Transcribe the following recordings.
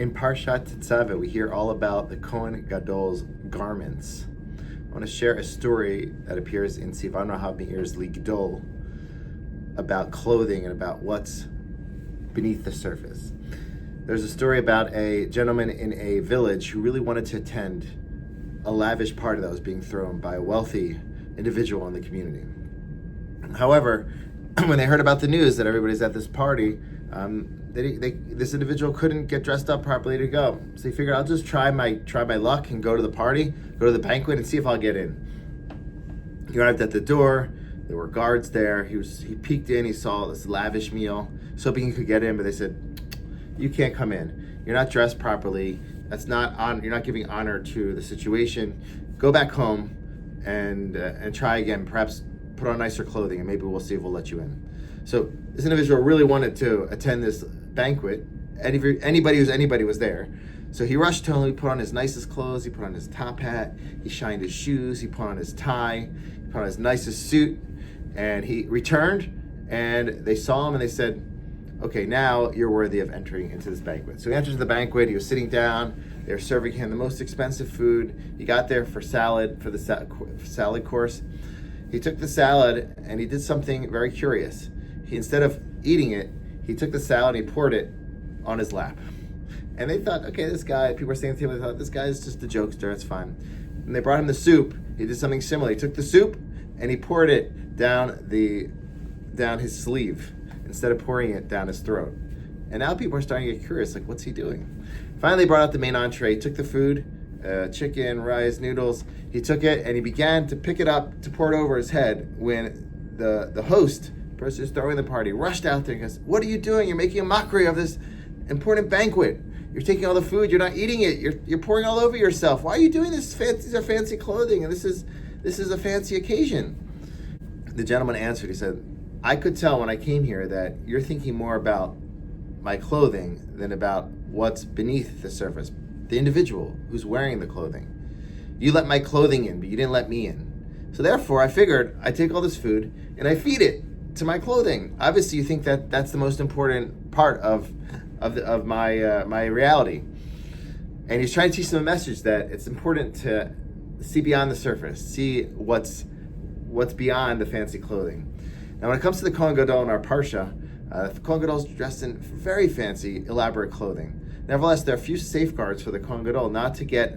In Parshat Tetzaveh, we hear all about the Kohen Gadol's garments. I want to share a story that appears in Sivan Rahav Meir's Ligdol about clothing and about what's beneath the surface. There's a story about a gentleman in a village who really wanted to attend a lavish party that was being thrown by a wealthy individual in the community. However, when they heard about the news that everybody's at this party, this individual couldn't get dressed up properly to go. So he figured, I'll just try my luck and go to the party, go to the banquet, and see if I'll get in. He arrived at the door. There were guards there. He peeked in. He saw this lavish meal, was hoping he could get in, but they said, "You can't come in. You're not dressed properly. That's not on. You're not giving honor to the situation. Go back home and try again. Perhaps put on nicer clothing, and maybe we'll see if we'll let you in." So this individual really wanted to attend this banquet. Anybody was there. So he rushed home. He put on his nicest clothes. He put on his top hat. He shined his shoes. He put on his tie. He put on his nicest suit. And he returned, and they saw him, and they said, "Okay, now you're worthy of entering into this banquet." So he enters the banquet. He was sitting down. They were serving him the most expensive food. He got there for the salad course. He took the salad, and he did something very curious. Instead of eating it, he took the salad and he poured it on his lap. And they thought, okay, this guy, people were saying to him, they thought, this guy is just a jokester, it's fine. And they brought him the soup. He did something similar. He took the soup and he poured it down his sleeve instead of pouring it down his throat. And now people are starting to get curious, like, what's he doing? Finally, he brought out the main entree. He took the food, chicken, rice, noodles. He took it and he began to pick it up to pour it over his head when the host, person who's throwing the party, rushed out there and goes, "What are you doing? You're making a mockery of this important banquet. You're taking all the food, you're not eating it, you're pouring all over yourself. Why are you doing this? These are fancy clothing, and this is a fancy occasion." The gentleman answered, he said, "I could tell when I came here that you're thinking more about my clothing than about what's beneath the surface, the individual who's wearing the clothing. You let my clothing in, but you didn't let me in. So therefore, I figured I take all this food and I feed it to my clothing. Obviously, you think that that's the most important part of my reality." And he's trying to teach them a message that it's important to see beyond the surface, see what's beyond the fancy clothing. Now, when it comes to the Kohen Gadol in our Parsha, the Kohen Gadol is dressed in very fancy, elaborate clothing. Nevertheless, there are a few safeguards for the Kohen Gadol not to get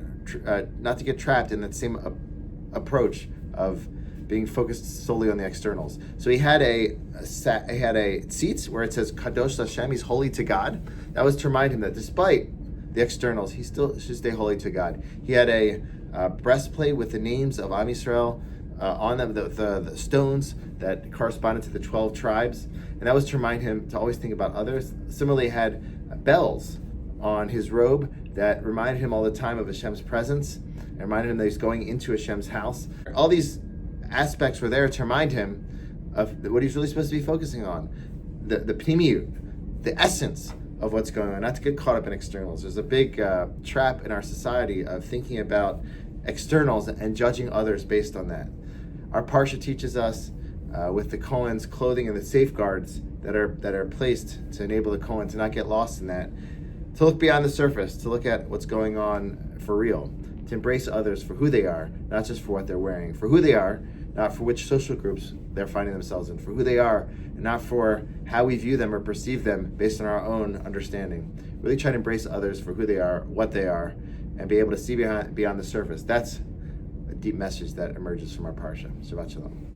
trapped in that same approach of being focused solely on the externals. So he had a tzitz where it says Kadosh Hashem, he's holy to God. That was to remind him that despite the externals, he still should stay holy to God. He had a breastplate with the names of Am Yisrael on them, the stones that corresponded to the 12 tribes, and that was to remind him to always think about others. Similarly, he had bells on his robe that reminded him all the time of Hashem's presence, and reminded him that he's going into Hashem's house. All these aspects were there to remind him of what he's really supposed to be focusing on, the pnimiyut, the essence of what's going on, not to get caught up in externals. There's a big trap in our society of thinking about externals and judging others based on that. Our Parsha teaches us with the Kohen's clothing and the safeguards that are placed to enable the Kohen to not get lost in that, to look beyond the surface, to look at what's going on for real, to embrace others for who they are, not just for what they're wearing, for who they are, not for which social groups they're finding themselves in, for who they are, and not for how we view them or perceive them based on our own understanding. Really try to embrace others for who they are, what they are, and be able to see beyond the surface. That's a deep message that emerges from our Parsha. Shabbat Shalom.